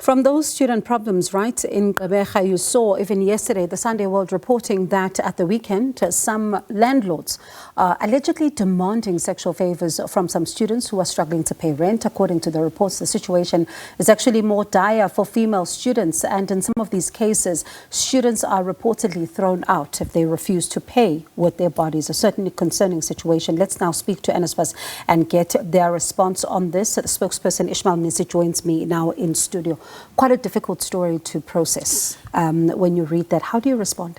From those student problems, right, in Gqeberha, you saw even yesterday, the Sunday World reporting that at the weekend, some landlords are allegedly demanding sexual favours from some students who are struggling to pay rent. According to the reports, the situation is actually more dire for female students. And in some of these cases, students are reportedly thrown out if they refuse to pay with their bodies. A certainly concerning situation. Let's now speak to NSFAS and get their response on this. The spokesperson, Ishmael Mnisi, joins me now in studio. Quite a difficult story to process when you read that. How do you respond?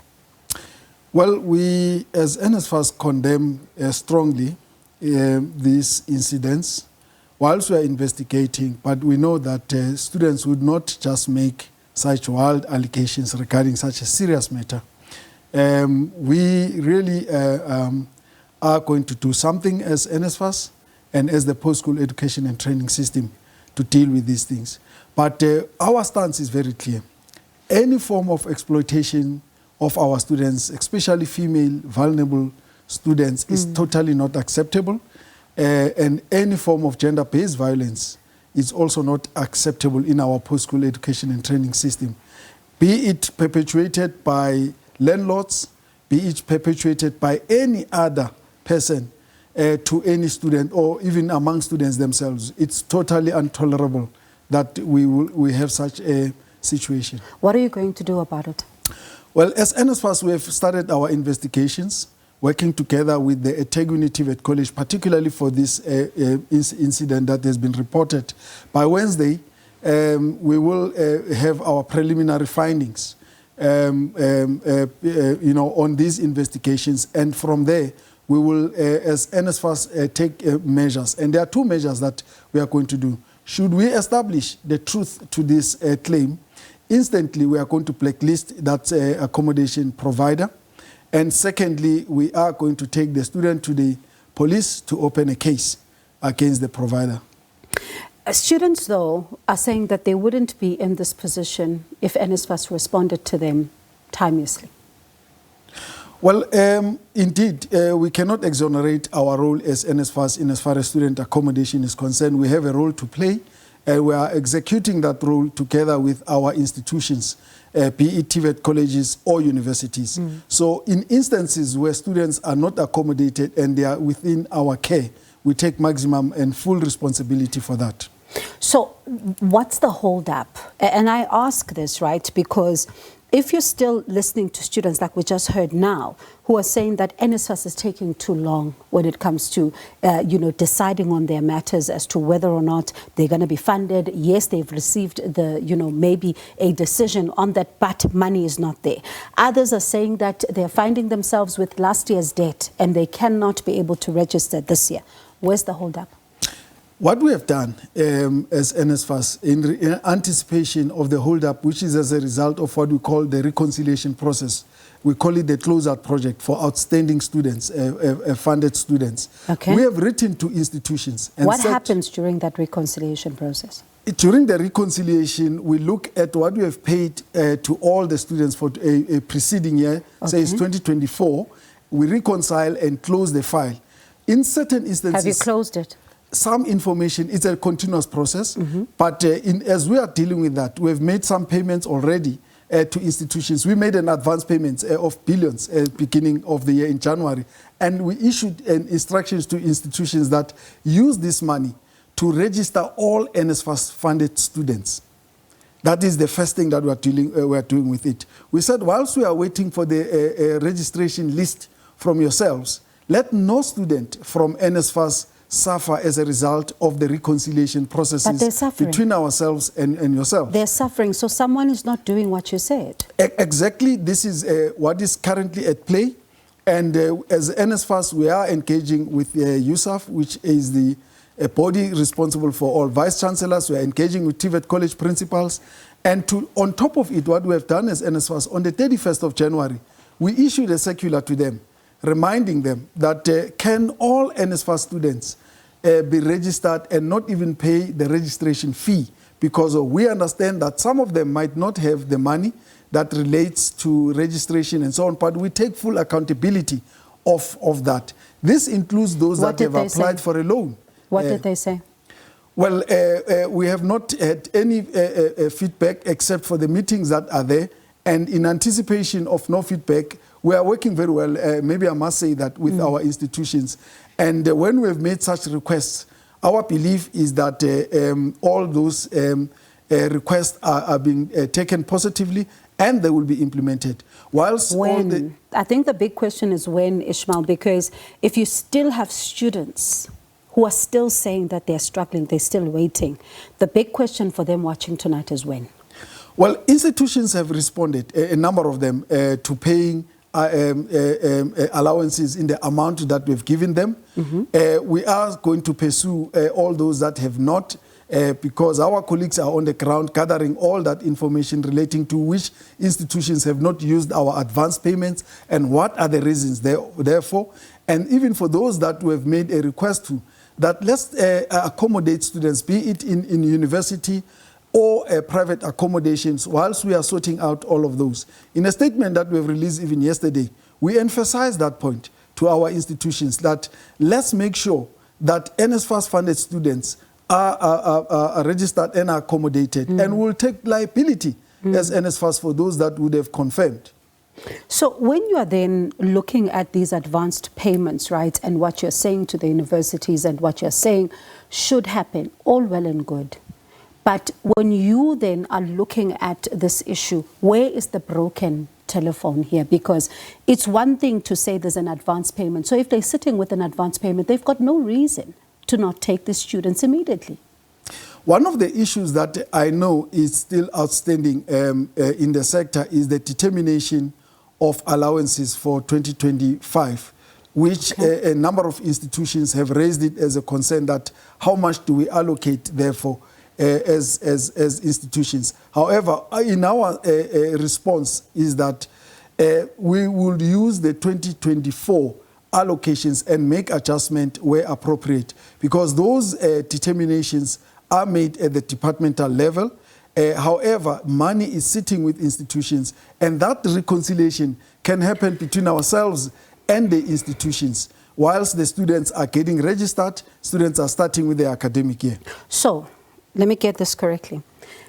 Well, we as NSFAS condemn strongly these incidents whilst we are investigating, but we know that students would not just make such wild allegations regarding such a serious matter. We really are going to do something as NSFAS and as the post-school education and training system to deal with these things. But our stance is very clear. Any form of exploitation of our students, especially female vulnerable students, is totally not acceptable. And any form of gender-based violence is also not acceptable in our post-school education and training system. Be it perpetuated by landlords, be it perpetuated by any other person to any student or even among students themselves. It's totally intolerable that we have such a situation. What are you going to do about it? Well, as NSFAS, we have started our investigations, working together with the eThekwini TVET College, particularly for this incident that has been reported. By Wednesday, we will have our preliminary findings, on these investigations, and from there, we will, as NSFAS, take measures. And there are two measures that we are going to do. Should we establish the truth to this claim, instantly we are going to blacklist that accommodation provider. And secondly, we are going to take the student to the police to open a case against the provider. Students, though, are saying that they wouldn't be in this position if NSFAS responded to them timeously. Well, indeed, we cannot exonerate our role as NSFAS in as far as student accommodation is concerned. We have a role to play, and we are executing that role together with our institutions, be it TVET colleges or universities. So in instances where students are not accommodated and they are within our care, we take maximum and full responsibility for that. So what's the hold-up? And I ask this, right, because if you're still listening to students like we just heard now, who are saying that NSFAS is taking too long when it comes to, deciding on their matters as to whether or not they're going to be funded. Yes, they've received the, maybe a decision on that, but money is not there. Others are saying that they're finding themselves with last year's debt and they cannot be able to register this year. Where's the hold-up? What we have done as NSFAS in anticipation of the hold-up, which is as a result of what we call the reconciliation process, we call it the closeout project for outstanding students, funded students. Okay. We have written to institutions. And what happens during that reconciliation process? During the reconciliation, we look at what we have paid to all the students for a preceding year, say it's 2024. We reconcile and close the file. In certain instances... Have you closed it? Some information, it's a continuous process, but as we are dealing with that, we've made some payments already to institutions. We made an advance payment of billions at the beginning of the year in January, and we issued instructions to institutions that use this money to register all NSFAS-funded students. That is the first thing that we are doing with it. We said, whilst we are waiting for the registration list from yourselves, let no student from NSFAS suffer as a result of the reconciliation processes between ourselves and yourself. They're suffering, so someone is not doing what you said. Exactly. This is what is currently at play. And as NSFAS, we are engaging with USAF, which is the body responsible for all vice-chancellors. We are engaging with TVET college principals. And on top of it, what we have done as NSFAS, on the 31st of January, we issued a circular to them, reminding them that can all NSFAS students be registered and not even pay the registration fee, because we understand that some of them might not have the money that relates to registration and so on, but we take full accountability of that. This includes those that have applied for a loan. What did they say? Well, we have not had any feedback except for the meetings that are there. And in anticipation of no feedback, we are working very well, maybe I must say that, with our institutions. And when we have made such requests, our belief is that all those requests are being taken positively and they will be implemented. Whilst when? I think the big question is when, Ishmael, because if you still have students who are still saying that they're struggling, they're still waiting, the big question for them watching tonight is when? Well, institutions have responded, a number of them, to paying allowances in the amount that we've given them. We are going to pursue all those that have not, because our colleagues are on the ground gathering all that information relating to which institutions have not used our advance payments and what are the reasons therefore. And even for those that we have made a request to, that let's accommodate students, be it in university or private accommodations, whilst we are sorting out all of those. In a statement that we've released even yesterday, we emphasize that point to our institutions, that let's make sure that NSFAS funded students are registered and are accommodated, and will take liability as NSFAS for those that would have confirmed. So when you are then looking at these advanced payments, right, and what you're saying to the universities and what you're saying should happen, all well and good. But when you then are looking at this issue, where is the broken telephone here? Because it's one thing to say there's an advance payment. So if they're sitting with an advance payment, they've got no reason to not take the students immediately. One of the issues that I know is still outstanding in the sector is the determination of allowances for 2025, which a number of institutions have raised it as a concern, that how much do we allocate therefore as institutions. However, in our response is that we will use the 2024 allocations and make adjustment where appropriate, because those determinations are made at the departmental level. However, money is sitting with institutions, and that reconciliation can happen between ourselves and the institutions. Whilst the students are getting registered, students are starting with their academic year. So, let me get this correctly.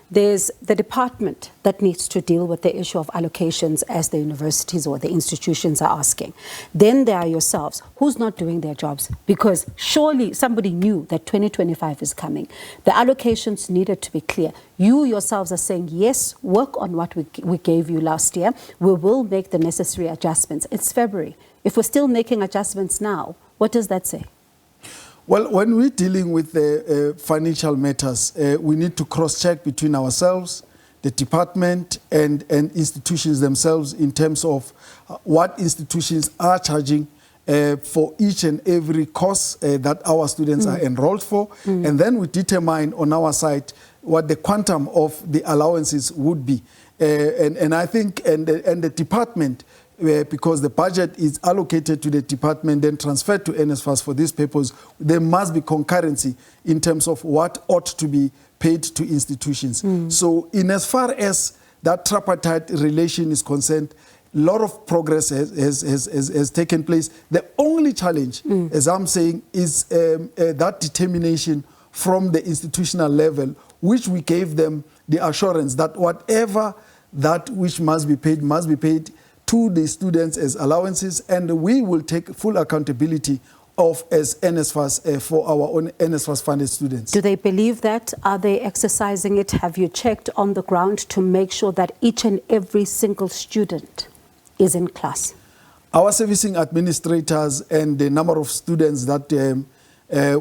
There's the department that needs to deal with the issue of allocations as the universities or the institutions are asking. Then there are yourselves, who's not doing their jobs, because surely somebody knew that 2025 is coming. The allocations needed to be clear. You yourselves are saying, yes, work on what we gave you last year. We will make the necessary adjustments. It's February. If we're still making adjustments now, what does that say? Well, when we're dealing with the financial matters, we need to cross-check between ourselves, the department, and institutions themselves in terms of what institutions are charging for each and every course that our students are enrolled for. And then we determine on our side what the quantum of the allowances would be. And I think, and the department, because the budget is allocated to the department, then transferred to NSFAS for this purpose, there must be concurrency in terms of what ought to be paid to institutions. So in as far as that tripartite relation is concerned, a lot of progress has taken place. The only challenge, as I'm saying, is that determination from the institutional level, which we gave them the assurance that whatever that which must be paid to the students as allowances, and we will take full accountability of as NSFAS for our own NSFAS funded students. Do they believe that? Are they exercising it? Have you checked on the ground to make sure that each and every single student is in class? Our servicing administrators and the number of students that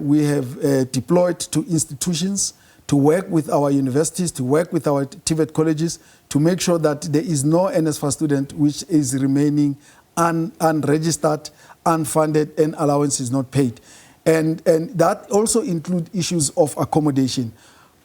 we have deployed to institutions to work with our universities, to work with our TVET colleges, to make sure that there is no NSFAS student which is remaining unregistered, unfunded, and allowance is not paid. And that also includes issues of accommodation.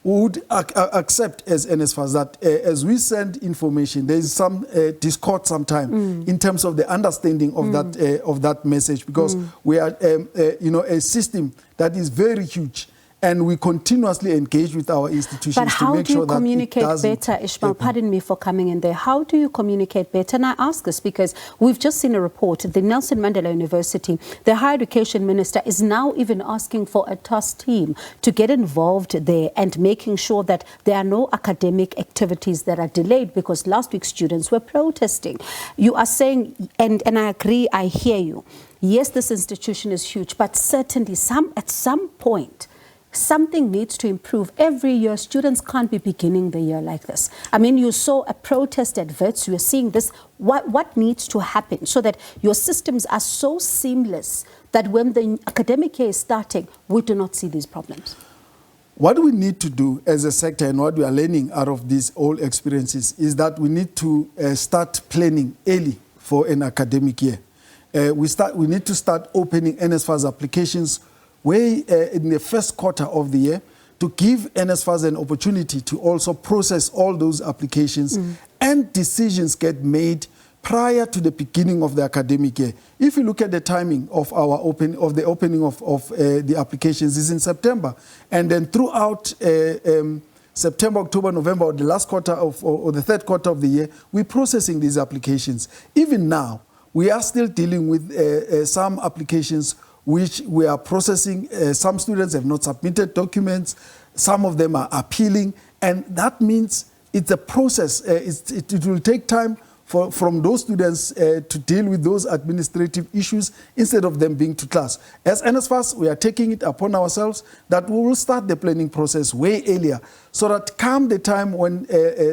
We would accept as NSFAS that as we send information, there is some discord sometimes in terms of the understanding of that message, because we are a system that is very huge. and we continuously engage with our institutions but to make sure that how do you communicate better, Ishmael? Pardon me for coming in there. How do you communicate better? And I ask this because we've just seen a report. The Nelson Mandela University, the Higher Education Minister is now even asking for a task team to get involved there and making sure that there are no academic activities that are delayed, because last week students were protesting. You are saying, and I agree, I hear you. Yes, this institution is huge, but certainly at some point, something needs to improve. Every year, students can't be beginning the year like this. I mean, you saw a protest at Wits, you're seeing this. What needs to happen so that your systems are so seamless that when the academic year is starting, we do not see these problems? What we need to do as a sector, and what we are learning out of these old experiences, is that we need to start planning early for an academic year. We need to start opening NSFAS applications way in the first quarter of the year, to give NSFAS an opportunity to also process all those applications, and decisions get made prior to the beginning of the academic year. If you look at the timing of the opening of the applications is in September, and then throughout September, October, November, or the last quarter or the third quarter of the year, we're processing these applications. Even now, we are still dealing with some applications which we are processing. Some students have not submitted documents. Some of them are appealing. And that means it's a process. It will take time from those students to deal with those administrative issues instead of them being to class. As NSFAS, we are taking it upon ourselves that we will start the planning process way earlier, so that come the time when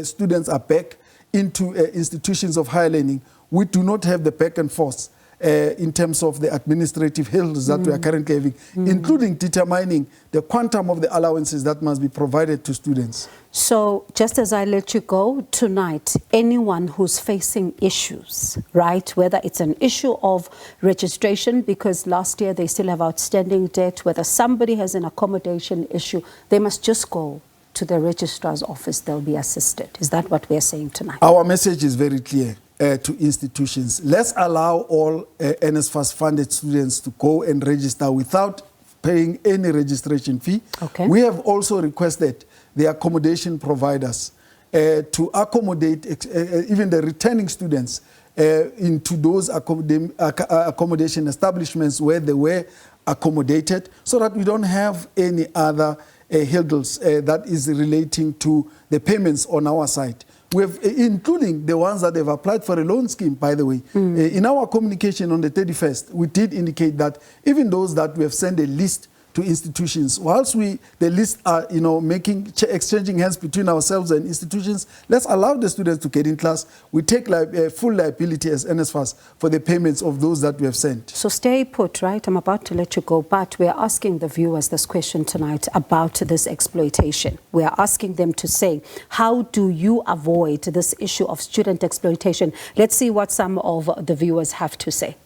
students are back into institutions of higher learning, we do not have the back and forth in terms of the administrative hurdles that we are currently having, including determining the quantum of the allowances that must be provided to students. So just as I let you go tonight, anyone who's facing issues, right, whether it's an issue of registration because last year they still have outstanding debt, whether somebody has an accommodation issue, they must just go to the registrar's office. They'll be assisted. Is that what we're saying tonight? Our message is very clear. To institutions. Let's allow all NSFAS funded students to go and register without paying any registration fee. Okay. We have also requested the accommodation providers to accommodate even the returning students into those accommodation establishments where they were accommodated, so that we don't have any other hurdles that is relating to the payments on our side. We have, including the ones that have applied for a loan scheme, by the way. In our communication on the 31st, we did indicate that even those that we have sent a list to institutions, whilst the list are, exchanging hands between ourselves and institutions, let's allow the students to get in class. We take full liability as NSFAS for the payments of those that we have sent. So stay put, right? I'm about to let you go, but we are asking the viewers this question tonight about this exploitation. We are asking them to say, how do you avoid this issue of student exploitation? Let's see what some of the viewers have to say.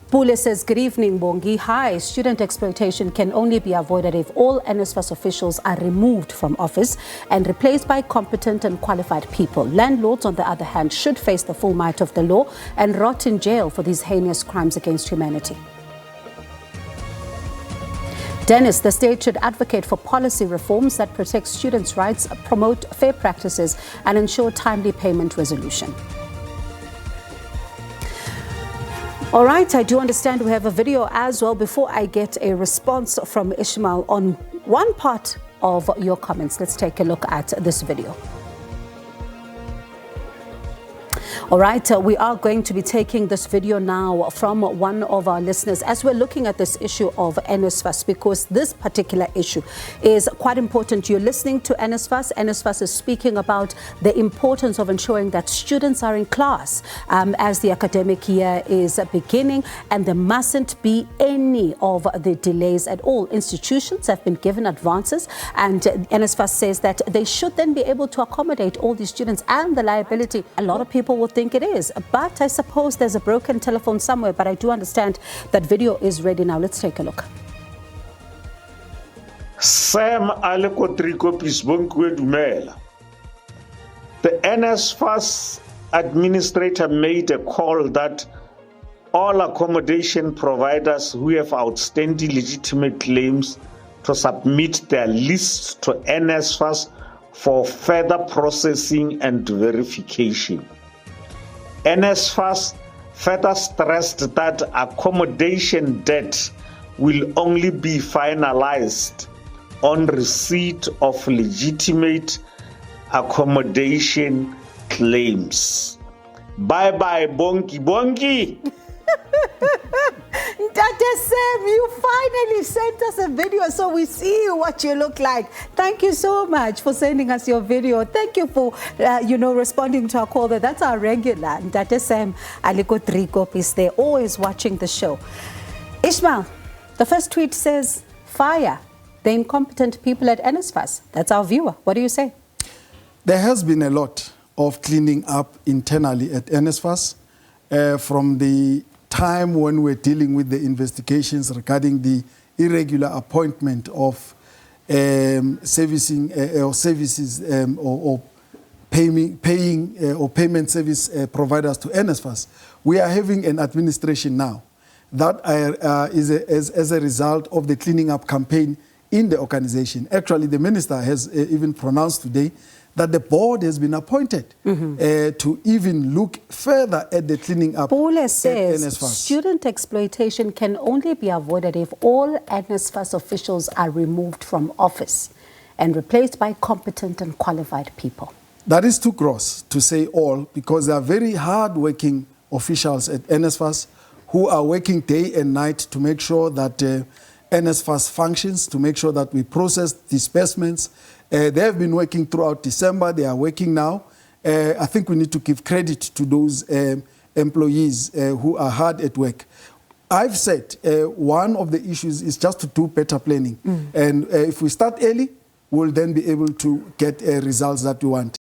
Pule says, good evening, Bongi. Hi, student exploitation can only be avoided if all NSFAS officials are removed from office and replaced by competent and qualified people. Landlords, on the other hand, should face the full might of the law and rot in jail for these heinous crimes against humanity. Dennis, the state should advocate for policy reforms that protect students' rights, promote fair practices, and ensure timely payment resolution. All right, I do understand we have a video as well. Before I get a response from Ishmael on one part of your comments, let's take a look at this video. All right, we are going to be taking this video now from one of our listeners as we're looking at this issue of NSFAS, because this particular issue is quite important. You're listening to NSFAS. NSFAS is speaking about the importance of ensuring that students are in class as the academic year is beginning, and there mustn't be any of the delays at all. Institutions have been given advances, and NSFAS says that they should then be able to accommodate all these students, and the liability, a lot of people will think it is, but I suppose there's a broken telephone somewhere. But I do understand that video is ready now. Let's take a look. Sam Alekotriko Pisbonkwe Dumela. The NSFAS administrator made a call that all accommodation providers who have outstanding legitimate claims to submit their lists to NSFAS for further processing and verification. NSFAS further stressed that accommodation debt will only be finalized on receipt of legitimate accommodation claims. Bye-bye, bonky bonky. Dr. Sam, you finally sent us a video so we see what you look like. Thank you so much for sending us your video. Thank you for, responding to our call. That's our regular. Dr. Sam Alikotrikop is there, always watching the show. Ishmael, the first tweet says, fire the incompetent people at NSFAS. That's our viewer. What do you say? There has been a lot of cleaning up internally at NSFAS from the time when we're dealing with the investigations regarding the irregular appointment of servicing or services or payment service providers to NSFAS. We are having an administration now that is as a result of the cleaning up campaign in the organization. Actually, the minister has even pronounced today that the board has been appointed to even look further at the cleaning up. Paula says NSFAS. Student exploitation can only be avoided if all NSFAS officials are removed from office and replaced by competent and qualified people. That is too gross to say all, because there are very hard-working officials at NSFAS who are working day and night to make sure that NSFAS functions, to make sure that we process disbursements. They have been working throughout December. They are working now. I think we need to give credit to those employees who are hard at work. I've said one of the issues is just to do better planning. And if we start early, we'll then be able to get results that we want.